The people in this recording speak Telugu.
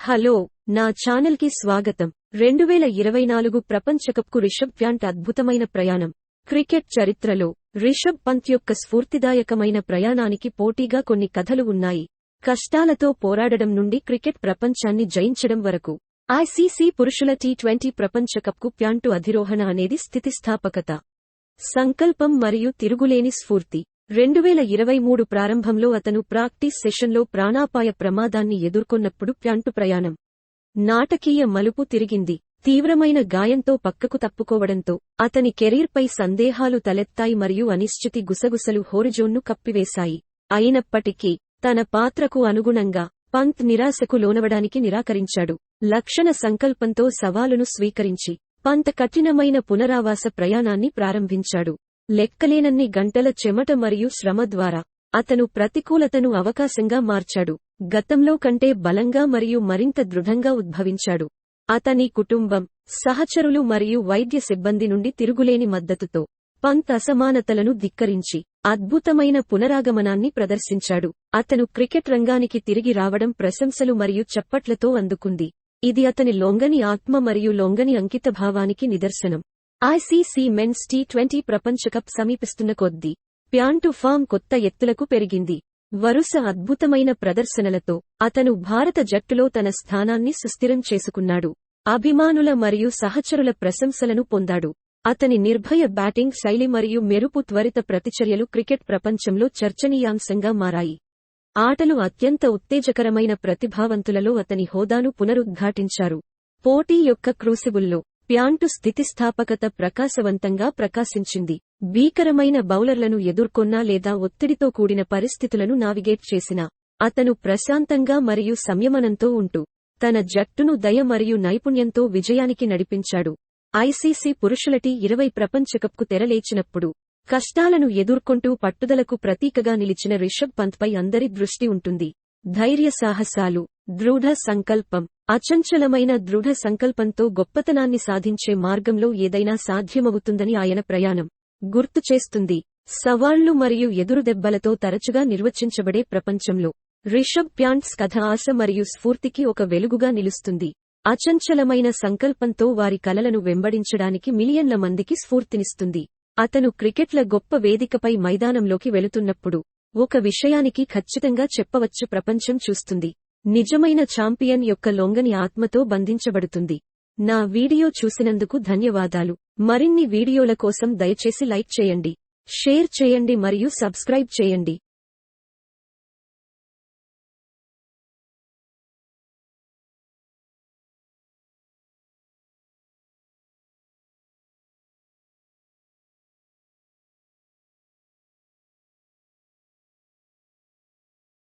హలో, నా ఛానల్ కి స్వాగతం. 2024 ప్రపంచకప్కు రిషబ్ ప్యాంట్ అద్భుతమైన ప్రయాణం. క్రికెట్ చరిత్రలో రిషబ్ పంత్ యొక్క స్ఫూర్తిదాయకమైన ప్రయాణానికి పోటీగా కొన్ని కథలు ఉన్నాయి. కష్టాలతో పోరాడడం నుండి క్రికెట్ ప్రపంచాన్ని జయించడం వరకు. ఐసీసీ పురుషుల టీ20 ప్రపంచకప్కు ప్యాంటు అధిరోహణ అనేది స్థితిస్థాపకత, సంకల్పం మరియు తిరుగులేని స్ఫూర్తి. 2023 ప్రారంభంలో అతను ప్రాక్టీస్ సెషన్లో ప్రాణాపాయ ప్రమాదాన్ని ఎదుర్కొన్నప్పుడు ప్యాంటు ప్రయాణం నాటకీయ మలుపు తిరిగింది. తీవ్రమైన గాయంతో పక్కకు తప్పుకోవడంతో అతని కెరీర్పై సందేహాలు తలెత్తాయి మరియు అనిశ్చితి గుసగుసలు హోరిజోన్ను కప్పివేశాయి. అయినప్పటికీ తన పాత్రకు అనుగుణంగా పంత్ నిరాశకు లోనవడానికి నిరాకరించాడు. లక్షణ సంకల్పంతో సవాలును స్వీకరించి పంత్ కఠినమైన పునరావాస ప్రయాణాన్ని ప్రారంభించాడు. లెక్కలేనన్ని గంటల చెమట మరియు శ్రమ ద్వారా అతను ప్రతికూలతను అవకాశంగా మార్చాడు. గతంలో కంటే బలంగా మరియు మరింత దృఢంగా ఉద్భవించాడు. అతని కుటుంబం, సహచరులు మరియు వైద్య సిబ్బంది నుండి తిరుగులేని మద్దతుతో పంత్ అసమానతలను ధిక్కరించి అద్భుతమైన పునరాగమనాన్ని ప్రదర్శించాడు. అతను క్రికెట్ రంగానికి తిరిగి రావడం ప్రశంసలు మరియు చప్పట్లతో అందుకుంది. ఇది అతని లొంగని ఆత్మ మరియు లొంగని అంకితభావానికి నిదర్శనం. ఐసీసీ మెన్స్ టీ20 ప్రపంచకప్ సమీపిస్తున్న కొద్దీ ప్యాంటు ఫామ్ కొత్త ఎత్తులకు పెరిగింది. వరుస అద్భుతమైన ప్రదర్శనలతో అతను భారత జట్టులో తన స్థానాన్ని సుస్థిరం చేసుకున్నాడు. అభిమానుల మరియు సహచరుల ప్రశంసలను పొందాడు. అతని నిర్భయ బ్యాటింగ్ శైలి మరియు మెరుపు త్వరిత ప్రతిచర్యలు క్రికెట్ ప్రపంచంలో చర్చనీయాంశంగా మారాయి. ఆటలు అత్యంత ఉత్తేజకరమైన ప్రతిభావంతులలో అతని హోదాను పునరుద్ఘాటించారు. పోటీ యొక్క క్రూసిబుల్లో ప్యాంటు స్థితిస్థాపకత ప్రకాశవంతంగా ప్రకాశించింది. భీకరమైన బౌలర్లను ఎదుర్కొన్నా లేదా ఒత్తిడితో కూడిన పరిస్థితులను నావిగేట్ చేసినా అతను ప్రశాంతంగా మరియు సంయమనంతో ఉంటూ తన జట్టును దయ మరియు నైపుణ్యంతో విజయానికి నడిపించాడు. ఐసీసీ పురుషుల టీ20 ప్రపంచకప్కు తెరలేచినప్పుడు కష్టాలను ఎదుర్కొంటూ పట్టుదలకు ప్రతీకగా నిలిచిన రిషబ్ పంత్పై అందరి దృష్టి ఉంటుంది. ధైర్య సాహసాలు, దృఢ సంకల్పం. అచంచలమైన దృఢ సంకల్పంతో గొప్పతనాన్ని సాధించే మార్గంలో ఏదైనా సాధ్యమవుతుందని ఆయన ప్రయాణం గుర్తు చేస్తుంది. సవాళ్లు మరియు ఎదురుదెబ్బలతో తరచుగా నిర్వచించబడే ప్రపంచంలో రిషబ్ ప్యాంట్స్ కథ ఆశ మరియు స్ఫూర్తికి ఒక వెలుగుగా నిలుస్తుంది. అచంచలమైన సంకల్పంతో వారి కలలను వెంబడించడానికి మిలియన్ల మందికి స్ఫూర్తినిస్తుంది. అతను క్రికెట్ల గొప్ప వేదికపై మైదానంలోకి వెళుతున్నప్పుడు ఒక విషయానికి ఖచ్చితంగా చెప్పవచ్చు: ప్రపంచం చూస్తుంది. నిజమైన ఛాంపియన్ యొక్క లొంగని ఆత్మతో బంధించబడుతుంది. నా వీడియో చూసినందుకు ధన్యవాదాలు. మరిన్ని వీడియోల కోసం దయచేసి లైక్ చేయండి, షేర్ చేయండి మరియు సబ్స్క్రైబ్ చేయండి.